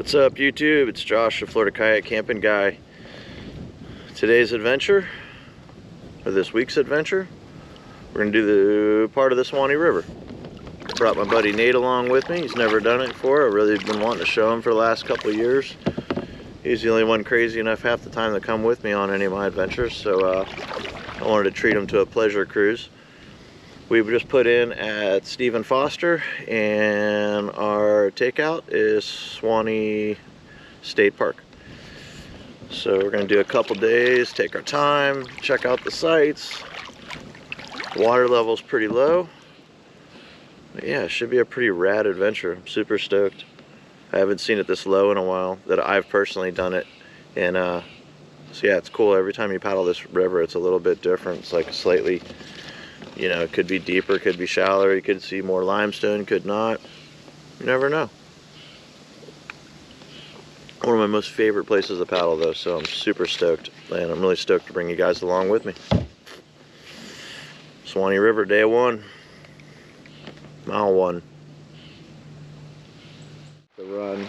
What's up, YouTube? It's Josh, the Florida Kayak Camping Guy. Today's adventure, or this week's adventure, we're going to do the part of the Suwannee River. Brought my buddy Nate along with me. He's never done it before. I've really been wanting to show him for the last couple of years. He's the only one crazy enough half the time to come with me on any of my adventures, so I wanted to treat him to a pleasure cruise. We've just put in at Stephen Foster, and our takeout is Suwannee State Park. So we're going to do a couple days, take our time, check out the sights. Water level's pretty low. But yeah, it should be a pretty rad adventure. I'm super stoked. I haven't seen it this low in a while, that I've personally done it. And so yeah, it's cool. Every time you paddle this river, it's a little bit different. It's like slightly, you know, it could be deeper, could be shallower, you could see more limestone, could not. You never know. One of my most favorite places to paddle though, so I'm super stoked. And I'm really stoked to bring you guys along with me. Suwannee River, day one. Mile one. The run.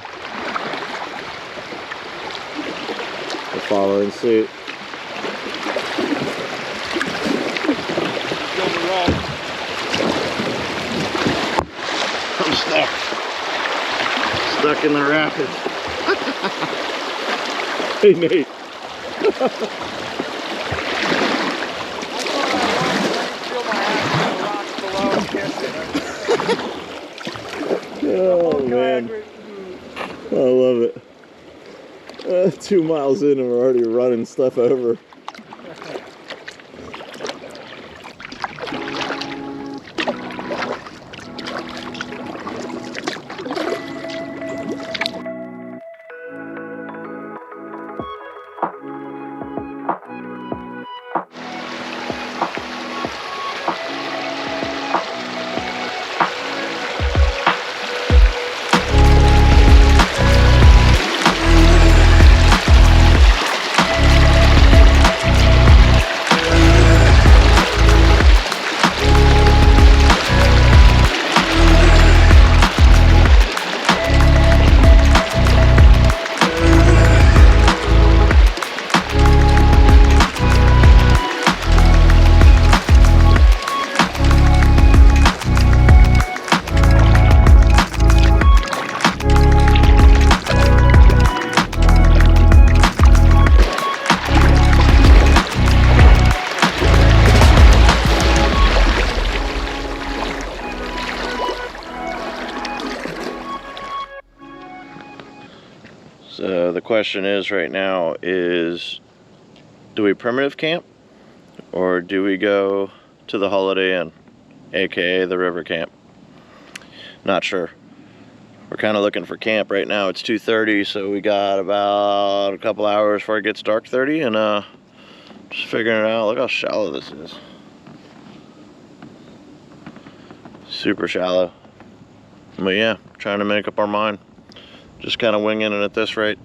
We're following suit. I'm stuck. Stuck in the rapids. Hey, Nate. Oh, man. I love it. 2 miles in and we're already running stuff over. So the question is right now is, do we primitive camp or do we go to the Holiday Inn, aka the river camp? Not sure. We're kind of looking for camp right now. It's 2:30, so we got about a couple hours before it gets dark 30, and just figuring it out. Look how shallow this is. Super shallow. But yeah, trying to make up our mind. Just kind of winging it at this rate.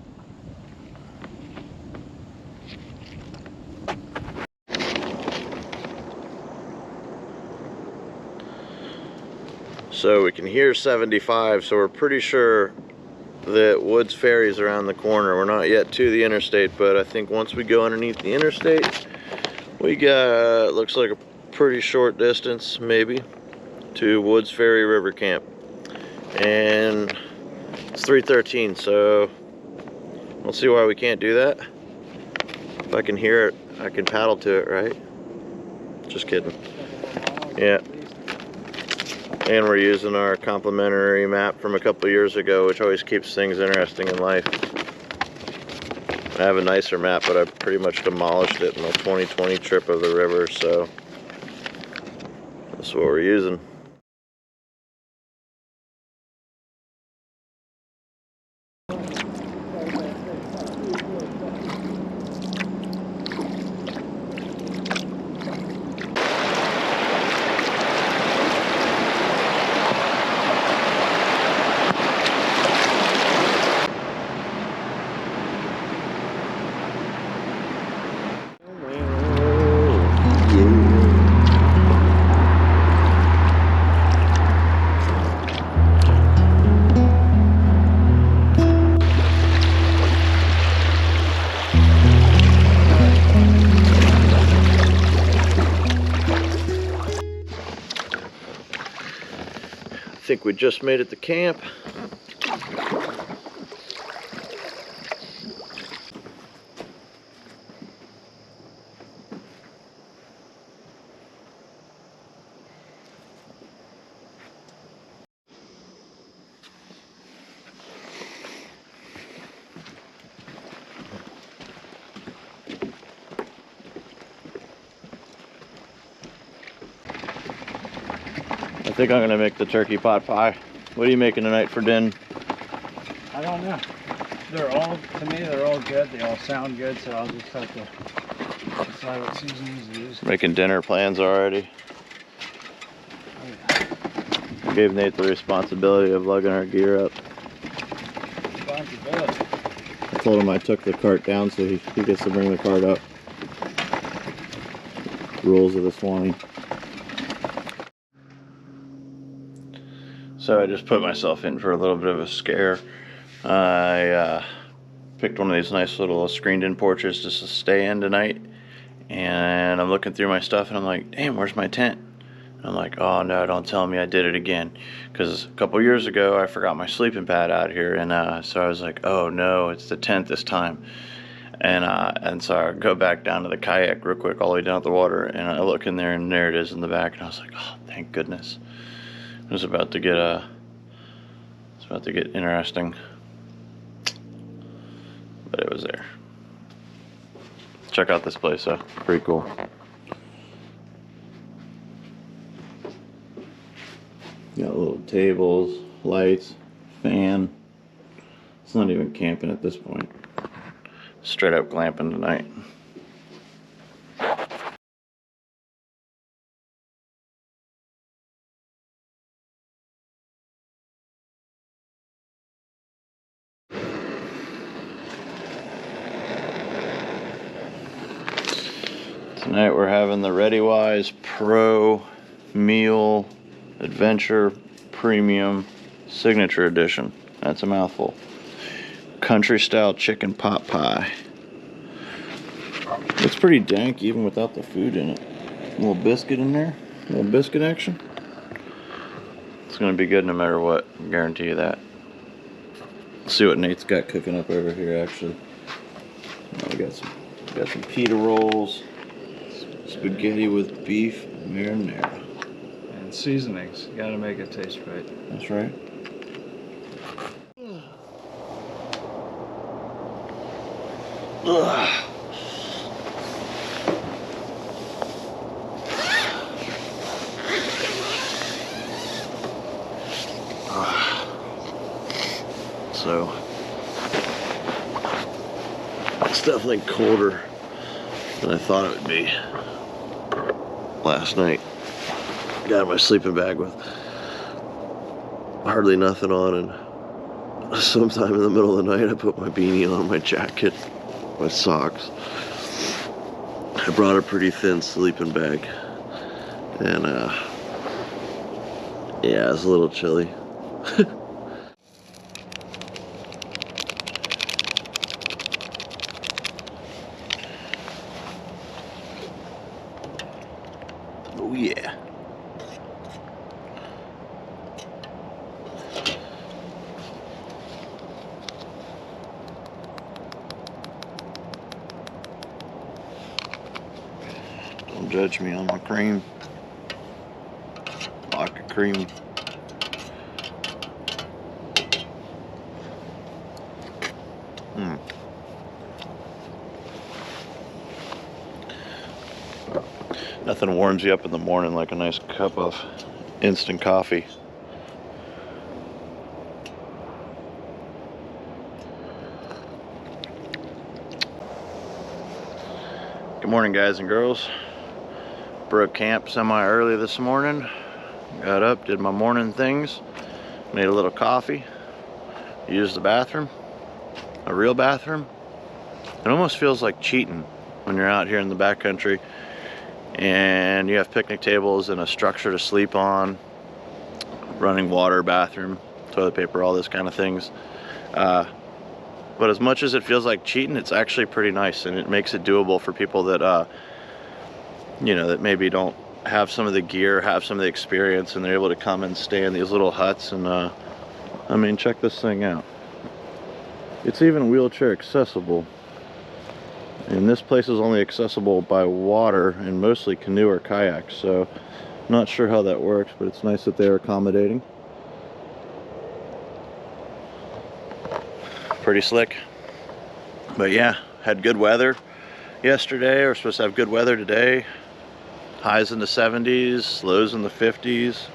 So we can hear 75, so we're pretty sure that Woods Ferry's around the corner. We're not yet to the interstate, but I think once we go underneath the interstate, we got, looks like a pretty short distance, maybe, to Woods Ferry River Camp. And it's 3:13, so we'll see why we can't do that. If I can hear it, I can paddle to it, right? Just kidding. Yeah. And we're using our complimentary map from a couple years ago, which always keeps things interesting in life. I have a nicer map, but I pretty much demolished it in the 2020 trip of the river, so that's what we're using. think we just made it to camp. I think I'm gonna make the turkey pot pie. What are you making tonight for dinner? I don't know. They're all, to me, they're all good. They all sound good, so I'll just have to decide what seasonings to use. Making dinner plans already. Oh, yeah. I gave Nate the responsibility of lugging our gear up. Responsibility. I told him I took the cart down, so he gets to bring the cart up. Rules of the Suwannee. So I just put myself in for a little bit of a scare. I picked one of these nice little screened-in porches just to stay in tonight. And I'm looking through my stuff and I'm like, damn, where's my tent? And I'm like, oh no, don't tell me I did it again. Because a couple years ago I forgot my sleeping pad out here, and so I was like, oh no, it's the tent this time. And so I go back down to the kayak real quick, all the way down at the water, and I look in there and there it is in the back, and I was like, oh, thank goodness. It was about to get interesting, but it was there. Check out this place, though. Pretty cool. Got little tables, lights, fan. It's not even camping at this point. Straight up glamping tonight. Tonight we're having the ReadyWise Pro Meal Adventure Premium Signature Edition. That's a mouthful. Country style chicken pot pie. It's pretty dank even without the food in it. A little biscuit in there. A little biscuit action. It's gonna be good no matter what. I guarantee you that. Let's see what Nate's got cooking up over here actually. We got some pita rolls. Spaghetti with beef marinara. And seasonings. You gotta make it taste right. That's right. Ugh. So it's definitely colder than I thought it would be. Last night, got in my sleeping bag with hardly nothing on, and sometime in the middle of the night I put my beanie on, my jacket, my socks. I brought a pretty thin sleeping bag, and yeah, it's a little chilly. Oh yeah. Don't judge me on my cream. Vodka cream. Nothing warms you up in the morning like a nice cup of instant coffee. Good morning, guys and girls. Broke camp semi early this morning. Got up, did my morning things, made a little coffee, used the bathroom, a real bathroom. It almost feels like cheating when you're out here in the backcountry and you have picnic tables and a structure to sleep on, running water, bathroom, toilet paper, all this kind of things. But as much as it feels like cheating, it's actually pretty nice, and it makes it doable for people that you know, that maybe don't have some of the gear, have some of the experience, and they're able to come and stay in these little huts. And I mean, check this thing out. It's even wheelchair accessible. And this place is only accessible by water and mostly canoe or kayak, so I'm not sure how that works, but it's nice that they're accommodating. Pretty slick. But yeah, had good weather yesterday. We're supposed to have good weather today. Highs in the 70s, lows in the 50s.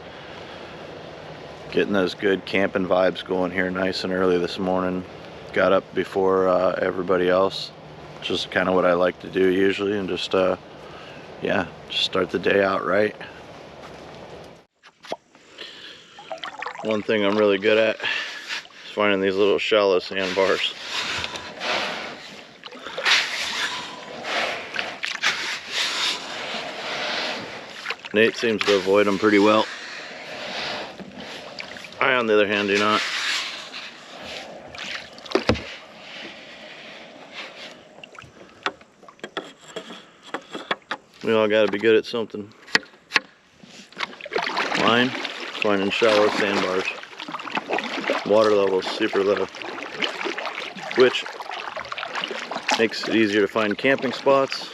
Getting those good camping vibes going here nice and early this morning. Got up before everybody else, which is kind of what I like to do usually, and just yeah, just start the day out right. One thing I'm really good at is finding these little shallow sandbars. Nate seems to avoid them pretty well. I, on the other hand, do not. We all gotta be good at something. Mine, finding shallow sandbars. Water level is super low, which makes it easier to find camping spots.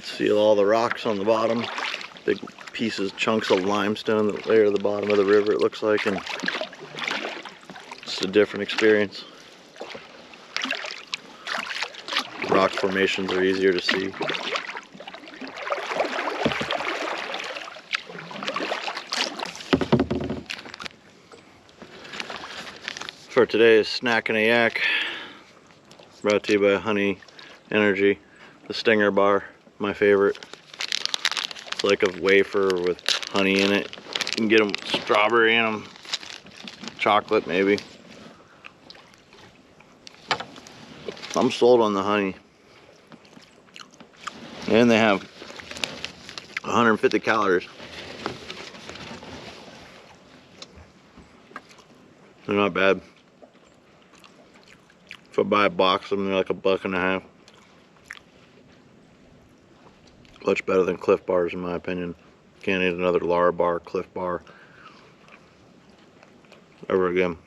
See all the rocks on the bottom, big pieces, chunks of limestone that layer to the bottom of the river, it looks like, and it's a different experience. Rock formations are easier to see. For today's snack and a yak, brought to you by Honey Energy, the Stinger bar, my favorite. It's like a wafer with honey in it. You can get them strawberry in them, chocolate maybe. I'm sold on the honey. And they have 150 calories. They're not bad. If I buy a box of them, they're like $1.50. Much better than Cliff bars in my opinion. Can't eat another Lara bar, Cliff bar ever again.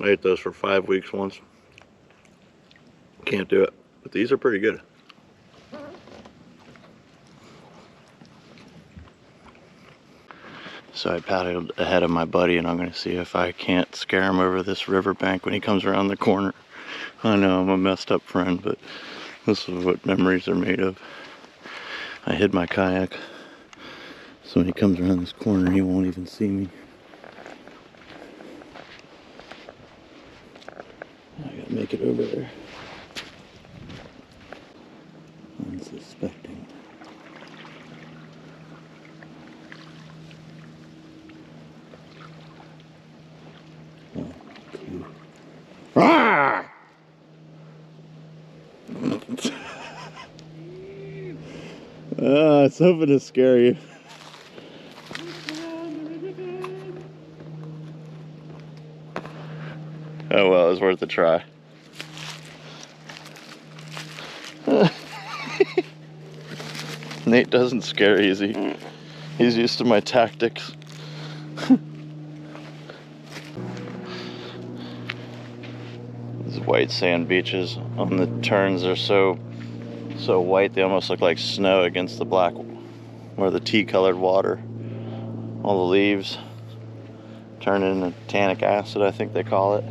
I ate those for 5 weeks once. Can't do it, but these are pretty good. So I paddled ahead of my buddy, and I'm going to see if I can't scare him over this riverbank when he comes around the corner. I know I'm a messed up friend, but this is what memories are made of. I hid my kayak, so when he comes around this corner, he won't even see me. I gotta make it over there. Unsuspecting. One, two. Ah! I was hoping to scare you. Oh well, it was worth a try. Nate doesn't scare easy. He's used to my tactics. These white sand beaches on the turns are so white they almost look like snow against the black or the tea-colored water. All the leaves turn into tannic acid, I think they call it.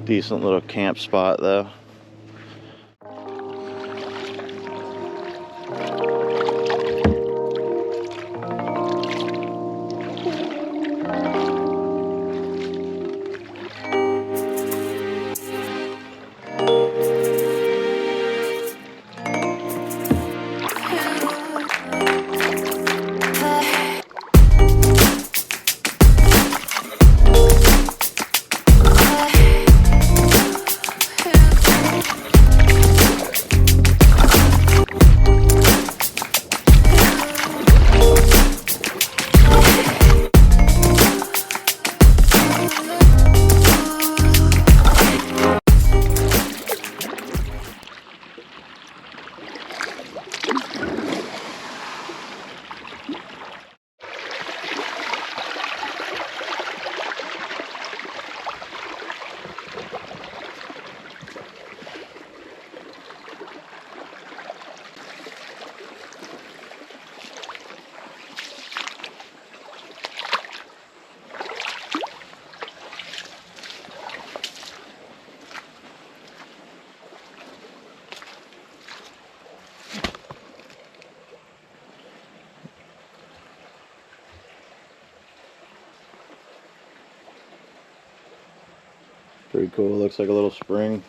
Decent little camp spot though. Pretty cool. Looks like a little spring.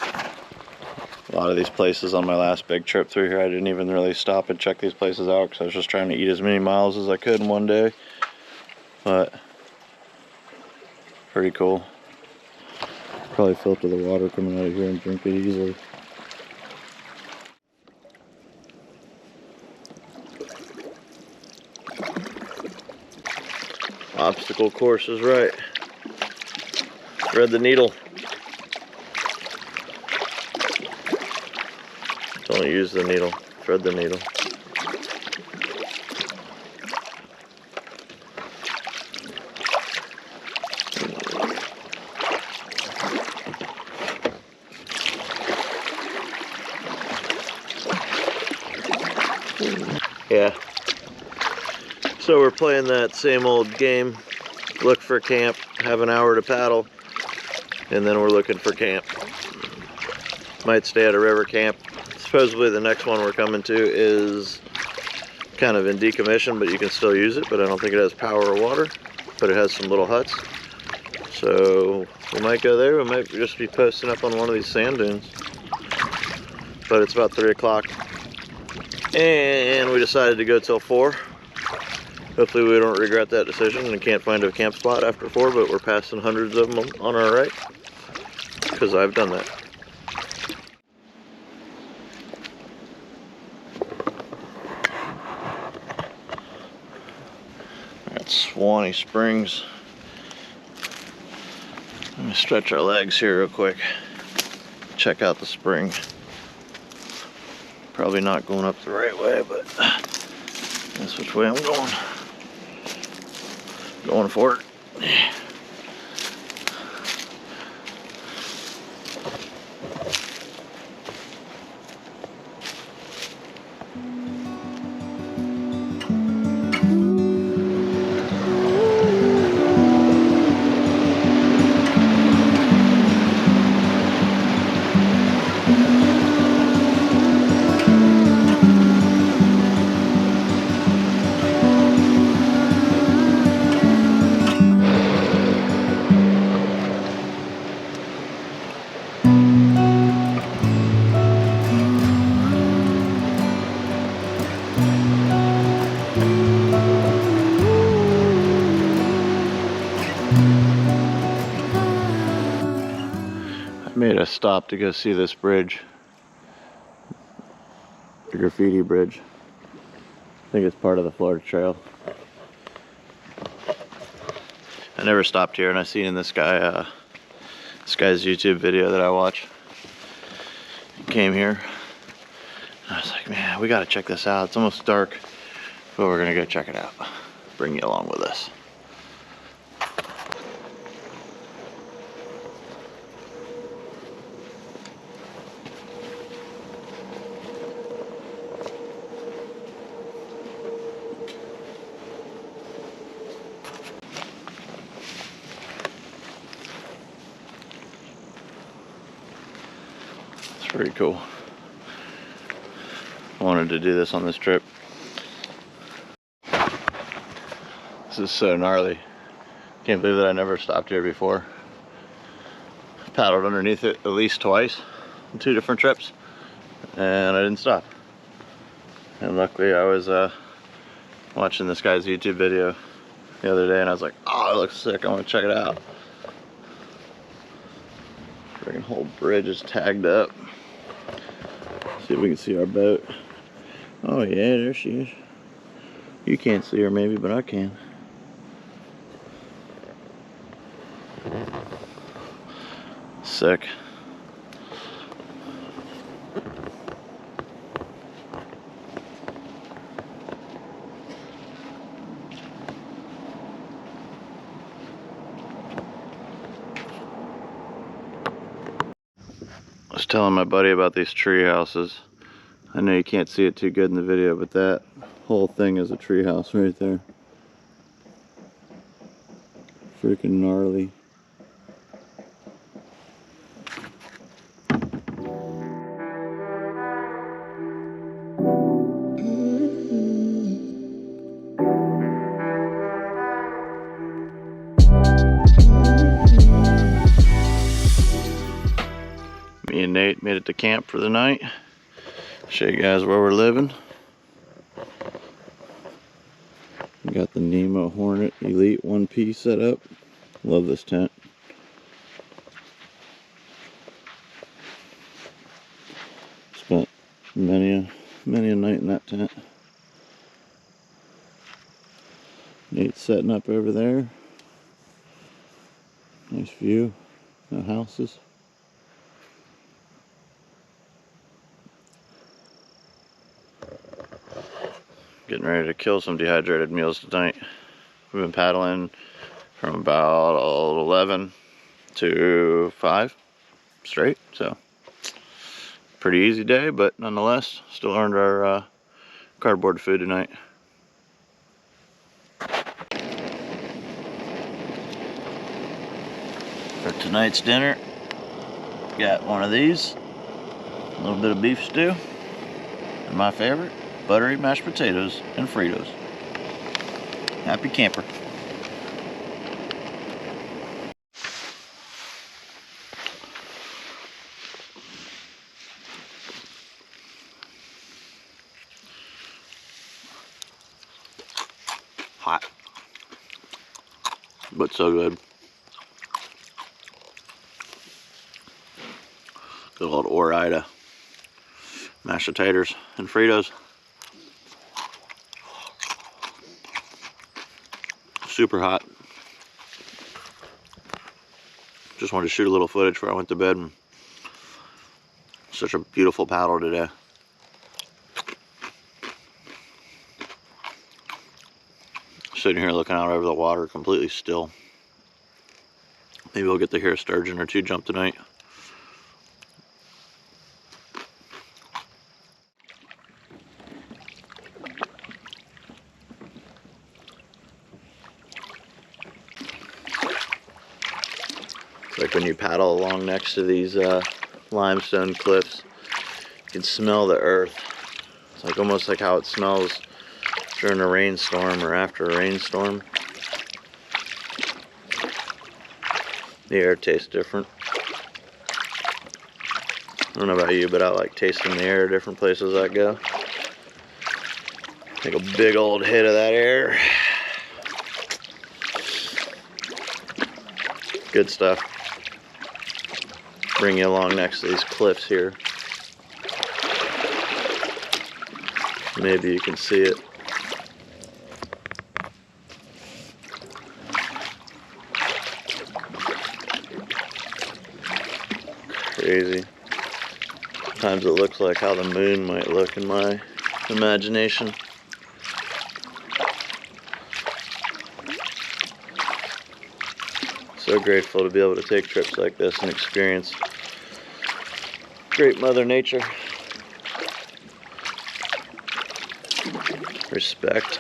A lot of these places on my last big trip through here, I didn't even really stop and check these places out because I was just trying to eat as many miles as I could in one day. But pretty cool. Probably filter the water coming out of here and drink it easily. Obstacle course is right. Thread the needle. Don't use the needle. Thread the needle. Yeah. So we're playing that same old game. Look for camp, have an hour to paddle, and then we're looking for camp. Might stay at a river camp. Supposedly the next one we're coming to is kind of in decommission, but you can still use it, but I don't think it has power or water, but it has some little huts. So we might go there. We might just be posting up on one of these sand dunes. But it's about 3 o'clock. And we decided to go till 4. Hopefully we don't regret that decision and can't find a camp spot after 4, but we're passing hundreds of them on our right, because I've done that. That's Suwannee Springs. Let me stretch our legs here real quick. Check out the spring. Probably not going up the right way, but that's which way I'm going. Going for it. Made a stop to go see this bridge, the graffiti bridge. I think it's part of the Florida Trail. I never stopped here, and I seen in this guy's YouTube video that I watch. He came here. I was like, man, we gotta check this out. It's almost dark, but we're gonna go check it out. Bring you along with us. Pretty cool. I wanted to do this on this trip. This is so gnarly. Can't believe that I never stopped here before. Paddled underneath it at least twice on 2 different trips, and I didn't stop. And luckily I was watching this guy's YouTube video the other day, and I was like, oh, it looks sick, I want to check it out. Freaking whole bridge is tagged up. See if we can see our boat. Oh yeah, there she is. You can't see her maybe, but I can. Sick. I was telling my buddy about these tree houses. I know you can't see it too good in the video, but that whole thing is a tree house right there. Freaking gnarly. and Nate made it to camp for the night. Show you guys where we're living. We got the Nemo Hornet Elite 1P set up. Love this tent. Spent many a night in that tent. Nate's setting up over there. Nice view of houses. Getting ready to kill some dehydrated meals tonight. We've been paddling from about 11 to 5 straight, so pretty easy day, but nonetheless still earned our cardboard food tonight. For tonight's dinner, got one of these, a little bit of beef stew, and my favorite, buttery mashed potatoes and Fritos. Happy camper. Hot, but so good. Good old Ore-Ida mashed potatoes and Fritos. Super hot. Just wanted to shoot a little footage before I went to bed. And such a beautiful paddle today. Sitting here looking out over the water, completely still. Maybe we'll get to hear a sturgeon or two jump tonight. Like when you paddle along next to these limestone cliffs, you can smell the earth. It's like almost like how it smells during a rainstorm or after a rainstorm. The air tastes different. I don't know about you, but I like tasting the air at different places I go. Take a big old hit of that air. Good stuff. Bring you along next to these cliffs here. Maybe you can see it. Crazy. Sometimes it looks like how the moon might look in my imagination. So grateful to be able to take trips like this and experience great Mother Nature. Respect.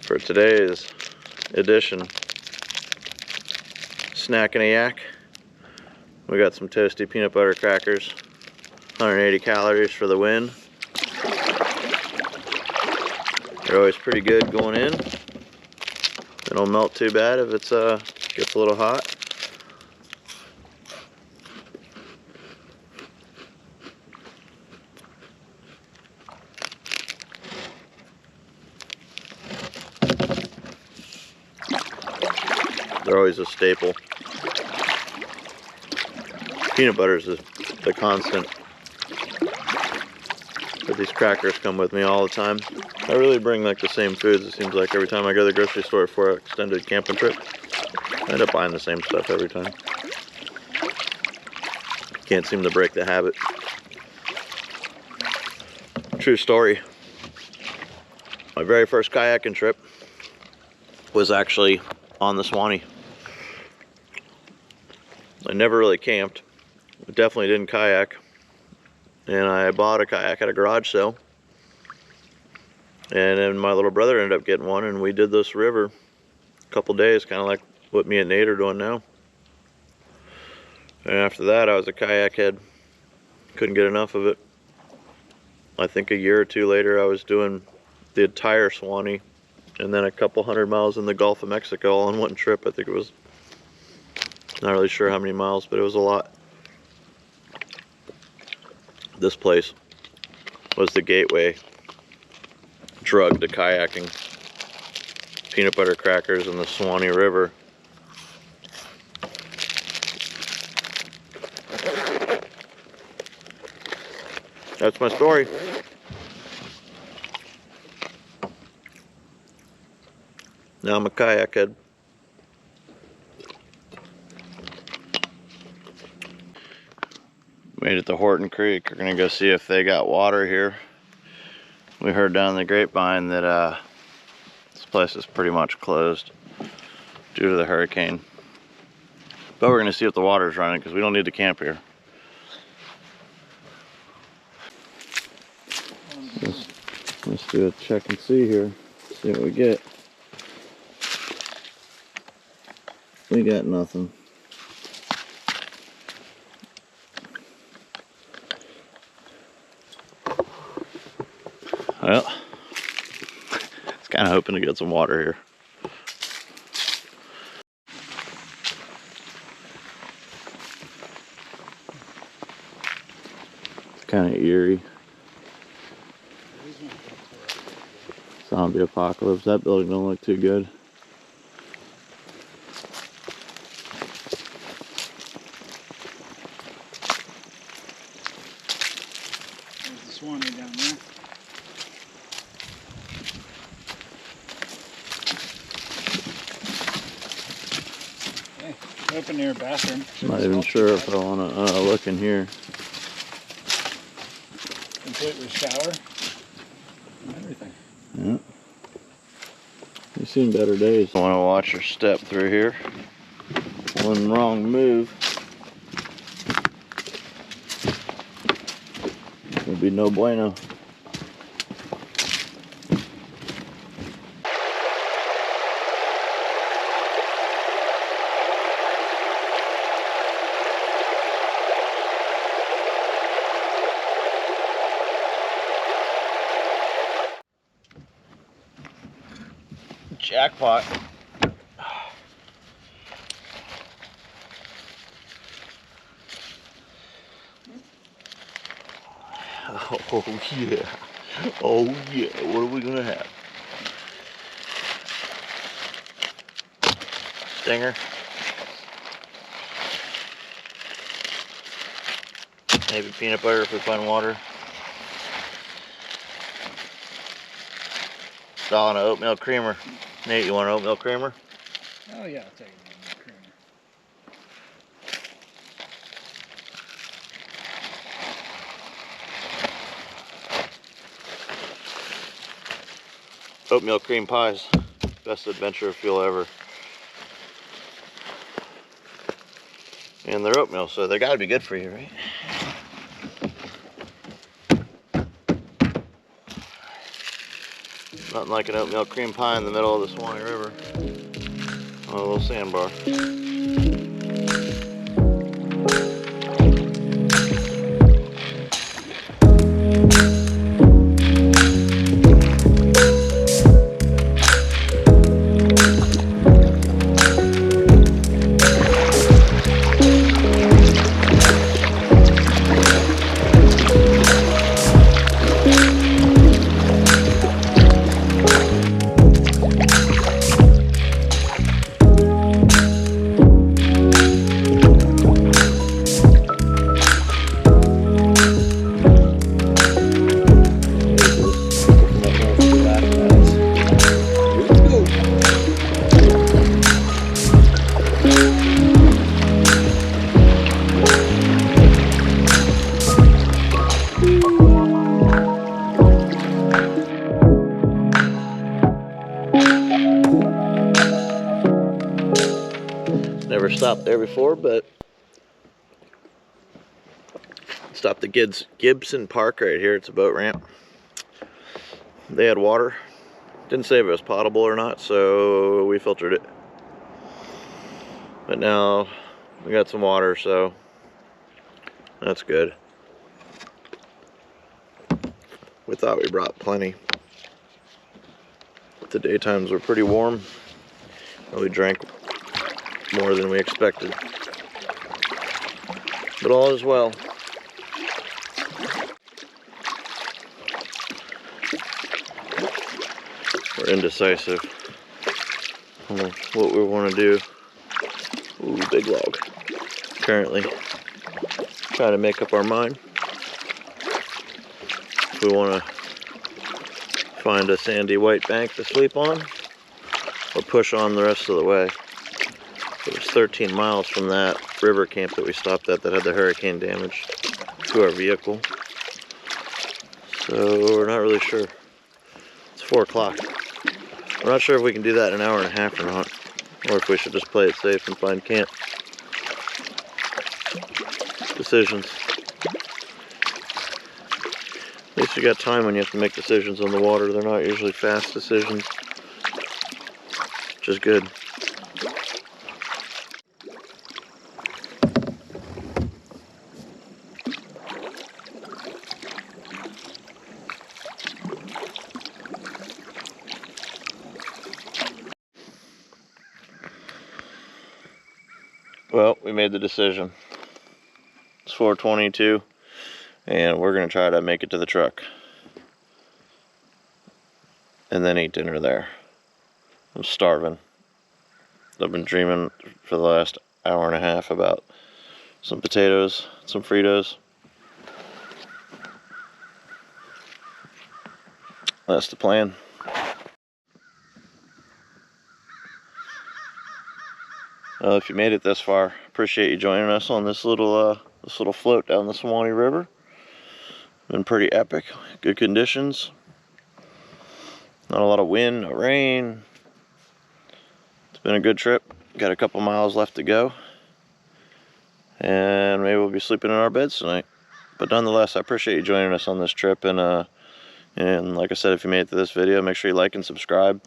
For today's edition, snack and a yak. We got some toasty peanut butter crackers, 180 calories for the win. They're always pretty good going in. They don't melt too bad if it's gets a little hot. They're always a staple. Peanut butter is the constant. But these crackers come with me all the time. I really bring like the same foods, it seems like, every time I go to the grocery store for an extended camping trip. I end up buying the same stuff every time. Can't seem to break the habit. True story. My very first kayaking trip was actually on the Suwannee. I never really camped. I definitely didn't kayak. And I bought a kayak at a garage sale. And then my little brother ended up getting one, and we did this river a couple days, kind of like what me and Nate are doing now. And after that, I was a kayak head. Couldn't get enough of it. I think a year or two later I was doing the entire Suwannee and then a couple 100 miles in the Gulf of Mexico all in one trip. I think it was, not really sure how many miles, but it was a lot. This place was the gateway drug to kayaking. Peanut butter crackers in the Suwannee River. That's my story. Now I'm a kayak head. Made it to Horton Creek. We're gonna go see if they got water here. We heard down the grapevine that this place is pretty much closed due to the hurricane. But we're gonna see if the water's running because we don't need to camp here. Let's do a check and see here. See what we get. We got nothing. Well, it's kind of hoping to get some water here. It's kind of eerie. Zombie apocalypse. That building don't look too good. There's the Suwannee down there. Okay, open your bathroom. I'm not even sure if I want to look in here. Complete with shower and everything. Yeah. You've seen better days. I want to watch your step through here. One wrong move. Would be no bueno. Jackpot. Oh yeah. Oh yeah. What are we gonna have? Stinger. Maybe peanut butter if we find water. Saw an oatmeal creamer. Nate, you want an oatmeal creamer? Oh yeah, I'll take it. Creamer. Oatmeal cream pies. Best adventure fuel ever. And they're oatmeal, so they gotta be good for you, right? Nothing like an oatmeal cream pie in the middle of the Suwannee River. On a little sandbar. Never stopped there before, but stopped at Gibson Park right here. It's a boat ramp. They had water. Didn't say if it was potable or not, so we filtered it. But now we got some water, so that's good. We thought we brought plenty. The daytimes were pretty warm. We drank more than we expected. But all is well. We're indecisive on what we want to do. Ooh, big log. Currently trying to make up our mind if we want to find a sandy white bank to sleep on or push on the rest of the way. It was 13 miles from that river camp that we stopped at that had the hurricane damage to our vehicle. So we're not really sure. It's 4 o'clock. We're not sure if we can do that in an hour and a half or not, or if we should just play it safe and find camp. Decisions. At least you got time when you have to make decisions on the water. They're not usually fast decisions, which is good. Well, we made the decision. It's 4:22, and we're gonna try to make it to the truck and then eat dinner there. I'm starving. I've been dreaming for the last hour and a half about some potatoes, some Fritos. That's the plan. Well, if you made it this far, appreciate you joining us on this little float down the Suwannee River. Been pretty epic. Good conditions. Not a lot of wind, no rain. It's been a good trip. Got a couple miles left to go. And maybe we'll be sleeping in our beds tonight. But nonetheless, I appreciate you joining us on this trip. And like I said, if you made it to this video, make sure you like and subscribe.